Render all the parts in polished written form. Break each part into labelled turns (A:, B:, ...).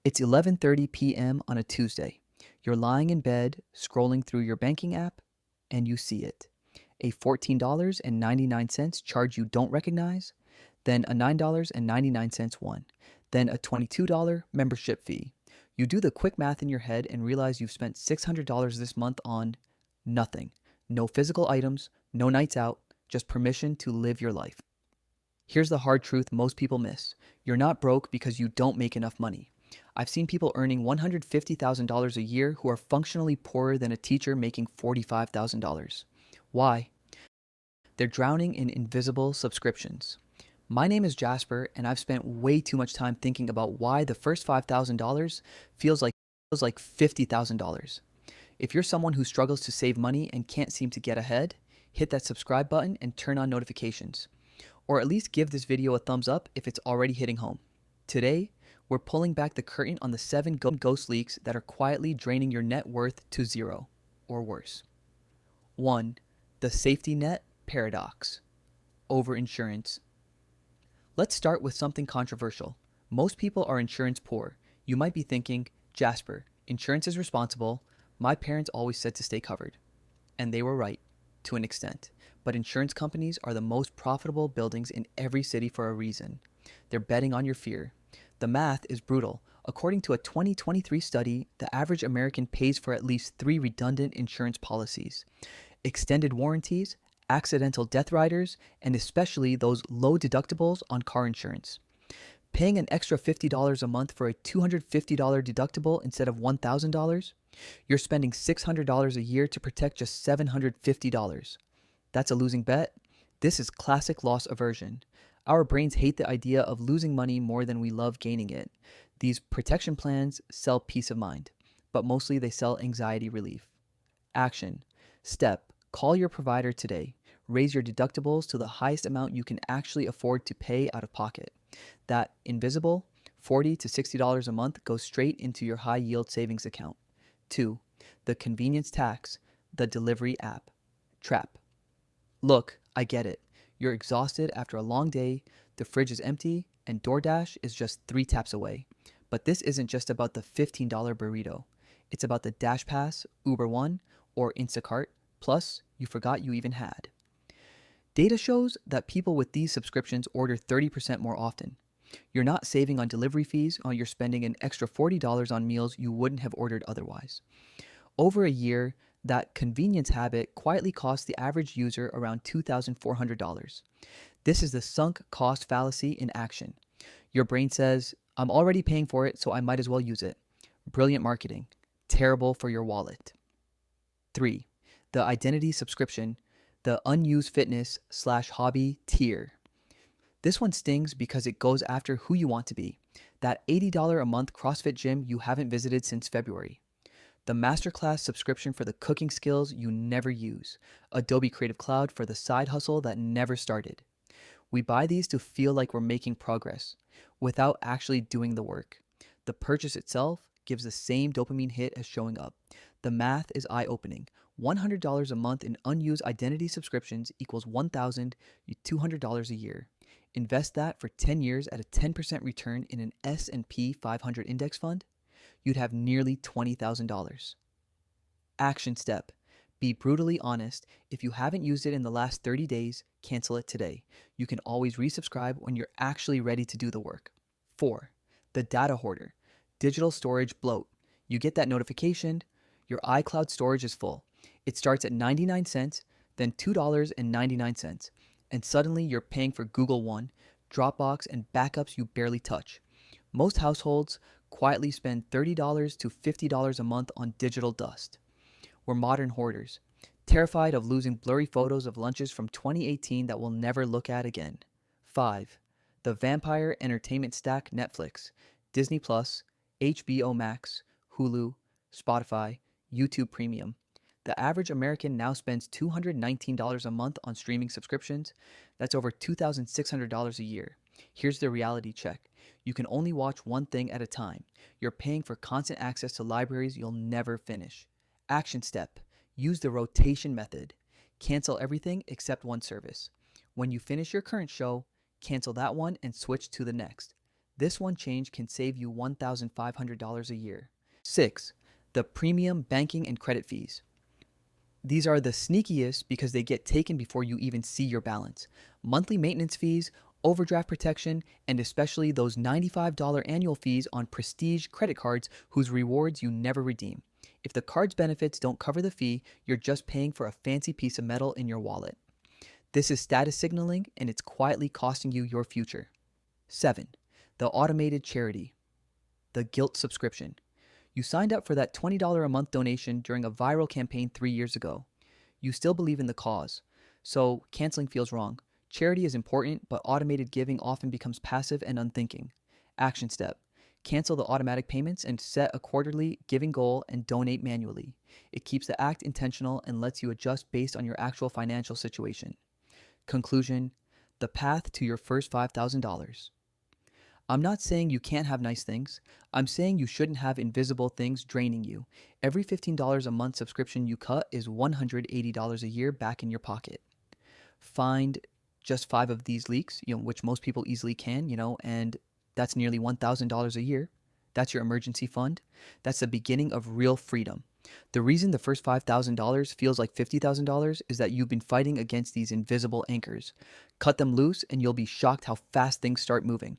A: It's 11:30 p.m. on a Tuesday. You're lying in bed, scrolling through your banking app, and you see it. A $14.99 charge you don't recognize, then a $9.99 one, then a $22 membership fee. You do the quick math in your head and realize you've spent $600 this month on nothing. No physical items, no nights out, just permission to live your life. Here's the hard truth most people miss. You're not broke because you don't make enough money. I've seen people earning $150,000 a year who are functionally poorer than a teacher making $45,000. Why? They're drowning in invisible subscriptions. My name is Jasper, and I've spent way too much time thinking about why the first $5,000 feels like $50,000. If you're someone who struggles to save money and can't seem to get ahead, hit that subscribe button and turn on notifications. Or at least give this video a thumbs up if it's already hitting home. Today, we're pulling back the curtain on the 7 ghost leaks that are quietly draining your net worth to zero, or worse. 1. The safety net paradox. Overinsurance. Let's start with something controversial. Most people are insurance poor. You might be thinking, Jasper, insurance is responsible. My parents always said to stay covered. And they were right, to an extent. But insurance companies are the most profitable buildings in every city for a reason. They're betting on your fear. The math is brutal. According to a 2023 study, the average American pays for at least 3 redundant insurance policies: extended warranties, accidental death riders, and especially those low deductibles on car insurance. Paying an extra $50 a month for a $250 deductible instead of $1,000, you're spending $600 a year to protect just $750. That's a losing bet. This is classic loss aversion. Our brains hate the idea of losing money more than we love gaining it. These protection plans sell peace of mind, but mostly they sell anxiety relief. Action. Step. Call your provider today. Raise your deductibles to the highest amount you can actually afford to pay out of pocket. That invisible $40 to $60 a month goes straight into your high yield savings account. 2. The convenience tax, the delivery app. Trap. Look, I get it. You're exhausted after a long day, the fridge is empty, and DoorDash is just 3 taps away. But this isn't just about the $15 burrito. It's about the Dash Pass, Uber One, or Instacart, plus you forgot you even had. Data shows that people with these subscriptions order 30% more often. You're not saving on delivery fees, or you're spending an extra $40 on meals you wouldn't have ordered otherwise. Over a year, that convenience habit quietly costs the average user around $2,400. This is the sunk cost fallacy in action. Your brain says, I'm already paying for it, so I might as well use it. Brilliant marketing. Terrible for your wallet. 3. The identity subscription, the unused fitness/hobby tier. This one stings because it goes after who you want to be. That $80 a month CrossFit gym you haven't visited since February. The Masterclass subscription for the cooking skills you never use. Adobe Creative Cloud for the side hustle that never started. We buy these to feel like we're making progress, without actually doing the work. The purchase itself gives the same dopamine hit as showing up. The math is eye-opening. $100 a month in unused identity subscriptions equals $1,200 a year. Invest that for 10 years at a 10% return in an S&P 500 index fund. You'd have nearly $20,000. Action step. Be brutally honest. If you haven't used it in the last 30 days, cancel it today. You can always resubscribe when you're actually ready to do the work. 4. The data hoarder. Digital storage bloat. You get that notification. Your iCloud storage is full. It starts at 99 cents, then $2.99, and suddenly you're paying for Google One, Dropbox, and backups you barely touch. Most households quietly spend $30 to $50 a month on digital dust. We're modern hoarders, terrified of losing blurry photos of lunches from 2018 that we'll never look at again. 5. The vampire entertainment stack Netflix, Disney Plus, HBO Max, Hulu, Spotify, YouTube Premium. The average American now spends $219 a month on streaming subscriptions. That's over $2,600 a year. Here's the reality check. You can only watch one thing at a time. You're paying for constant access to libraries you'll never finish. Action step. Use the rotation method. Cancel everything except one service. When you finish your current show, cancel that one and switch to the next. This one change can save you $1,500 a year. 6. The premium banking and credit fees. These are the sneakiest because they get taken before you even see your balance. Monthly maintenance fees, overdraft protection, and especially those $95 annual fees on prestige credit cards whose rewards you never redeem. If the card's benefits don't cover the fee, you're just paying for a fancy piece of metal in your wallet. This is status signaling, and it's quietly costing you your future. 7. The automated charity, the guilt subscription. You signed up for that $20 a month donation during a viral campaign 3 years ago. You still believe in the cause, so canceling feels wrong. Charity is important, but automated giving often becomes passive and unthinking. Action step. Cancel the automatic payments and set a quarterly giving goal and donate manually. It keeps the act intentional and lets you adjust based on your actual financial situation. Conclusion. The path to your first $5,000. I'm not saying you can't have nice things. I'm saying you shouldn't have invisible things draining you. Every $15 a month subscription you cut is $180 a year back in your pocket. Find just 5 of these leaks, which most people easily can, and that's nearly $1,000 a year. That's your emergency fund. That's the beginning of real freedom. The reason the first $5,000 feels like $50,000 is that you've been fighting against these invisible anchors. Cut them loose and you'll be shocked how fast things start moving.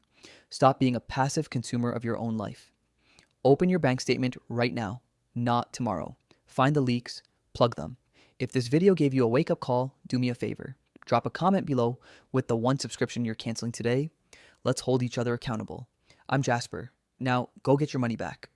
A: Stop being a passive consumer of your own life. Open your bank statement right now, not tomorrow. Find the leaks, plug them. If this video gave you a wake-up call, do me a favor. Drop a comment below with the one subscription you're canceling today. Let's hold each other accountable. I'm Jasper. Now, go get your money back.